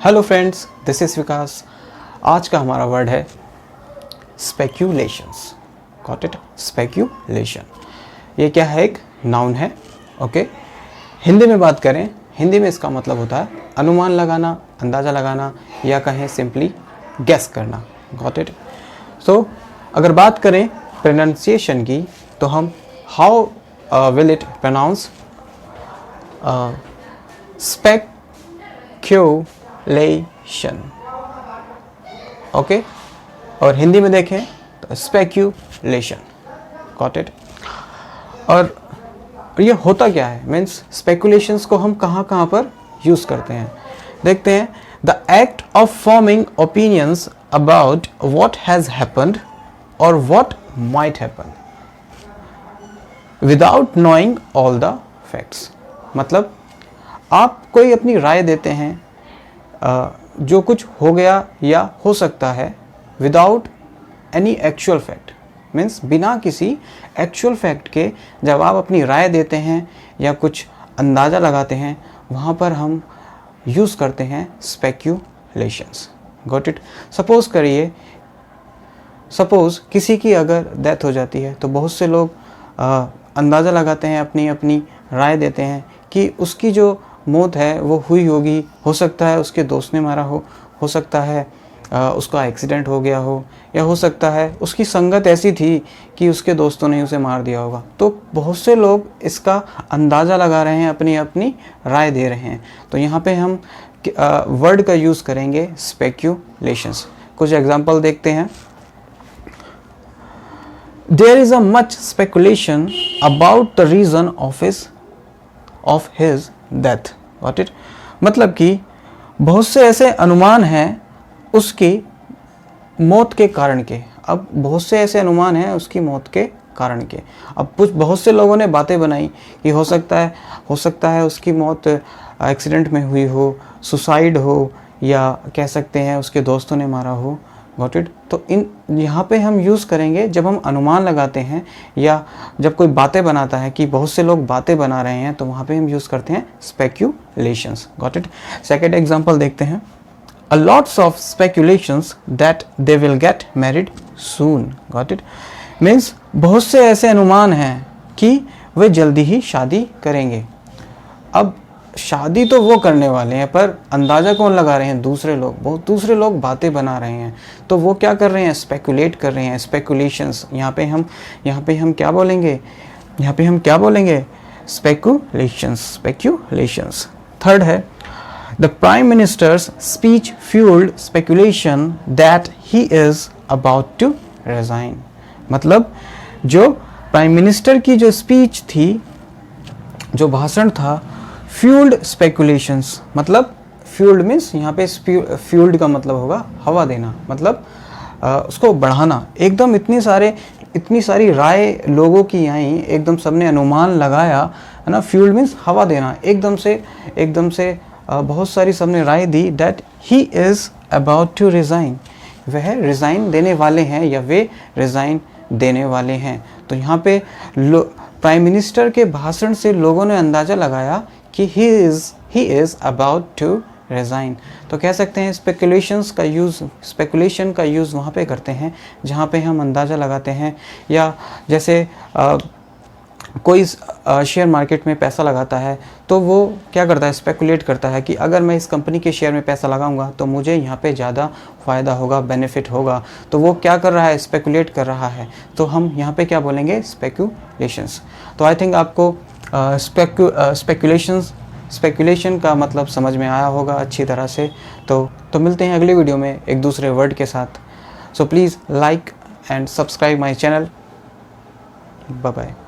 Hello friends, this is विकास। आज का हमारा वर्ड है स्पेक्यूलेशंस। Got it? स्पेक्यूलेशन। ये क्या है? एक नाउन है। ओके, हिंदी में बात करें, हिंदी में इसका मतलब होता है अनुमान लगाना, अंदाज़ा लगाना, या कहें सिंपली गेस करना। Got it? सो अगर बात करें प्रोनाउंसिएशन की, तो हम how will it pronounce? Speculation. Okay, और हिंदी में देखें तो स्पेक्यूलेशन। Got it? और ये होता क्या है? मीन्स स्पेकुलेशंस को हम कहाँ कहाँ पर यूज़ करते हैं, देखते हैं। The act of forming opinions about what has happened और what might happen without knowing all the facts. मतलब आप कोई अपनी राय देते हैं जो कुछ हो गया या हो सकता है without any actual fact. Means बिना किसी एक्चुअल फैक्ट के जब आप अपनी राय देते हैं या कुछ अंदाज़ा लगाते हैं, वहाँ पर हम यूज़ करते हैं स्पेक्यूलेशंस। Got it? सपोज़ किसी की अगर डेथ हो जाती है तो बहुत से लोग अंदाज़ा लगाते हैं, अपनी अपनी राय देते हैं कि उसकी जो मौत है वो हुई होगी। हो सकता है उसके दोस्त ने मारा हो सकता है उसका एक्सीडेंट हो गया हो, या हो सकता है उसकी संगत ऐसी थी कि उसके दोस्तों ने उसे मार दिया होगा। तो बहुत से लोग इसका अंदाज़ा लगा रहे हैं, अपनी अपनी राय दे रहे हैं। तो यहाँ पे हम वर्ड का यूज़ करेंगे स्पेक्यूलेशंस। कुछ एग्जांपल देखते हैं। There is a much speculation about the reason of his death. Got it? मतलब कि बहुत से ऐसे अनुमान हैं उसकी मौत के कारण के। अब बहुत से ऐसे अनुमान हैं उसकी मौत के कारण के। अब बहुत से लोगों ने बातें बनाई कि हो सकता है उसकी मौत एक्सीडेंट में हुई हो, सुसाइड हो, या कह सकते हैं उसके दोस्तों ने मारा हो। Got it? तो यहाँ पे हम यूज़ करेंगे जब हम अनुमान लगाते हैं या जब कोई बातें बनाता है कि बहुत से लोग बातें बना रहे हैं, तो वहाँ पे हम यूज़ करते हैं speculations. Got it? Second example देखते हैं। A lots of speculations that they will get married soon. Got it? Means बहुत से ऐसे अनुमान हैं कि वे जल्दी ही शादी करेंगे। अब शादी तो वो करने वाले हैं, पर अंदाज़ा कौन लगा रहे हैं? दूसरे लोग। बहुत दूसरे लोग बातें बना रहे हैं, तो वो क्या कर रहे हैं? स्पेकुलेट कर रहे हैं। स्पेकुलेशंस। यहाँ पे हम क्या बोलेंगे? स्पेकुलेशंस। थर्ड है, the prime minister's speech fuelled speculation that he is about to resign. मतलब जो प्राइम मिनिस्टर की जो स्पीच थी, जो भाषण था, फ्यूल्ड स्पेकुलेशंस। मतलब फ्यूल्ड मीन्स यहाँ पे फ्यूल्ड का मतलब होगा हवा देना, मतलब उसको बढ़ाना। एकदम इतनी सारी राय लोगों की आई, एकदम सबने अनुमान लगाया, है ना। फ्यूल्ड मीन्स हवा देना। एकदम से बहुत सारी सबने राय दी that he is about to resign. वह रिज़ाइन देने वाले हैं या वे रिज़ाइन देने वाले हैं। तो यहाँ पे प्राइम मिनिस्टर के भाषण से लोगों ने अंदाज़ा लगाया कि he is about to resign. तो कह सकते हैं स्पेकुलेशन का यूज़ वहाँ पे करते हैं जहाँ पे हम अंदाज़ा लगाते हैं, या जैसे कोई शेयर मार्केट में पैसा लगाता है तो वो क्या करता है? स्पेकुलेट करता है कि अगर मैं इस कंपनी के शेयर में पैसा लगाऊंगा तो मुझे यहाँ पे ज़्यादा फ़ायदा होगा, बेनिफिट होगा। तो वो क्या कर रहा है? स्पेकुलेट कर रहा है। तो हम यहाँ पे क्या बोलेंगे? स्पेकुलेशंस। तो आई थिंक आपको स्पेकुलेशन का मतलब समझ में आया होगा अच्छी तरह से। तो मिलते हैं अगली वीडियो में एक दूसरे वर्ड के साथ। So please like and subscribe my channel. Bye bye.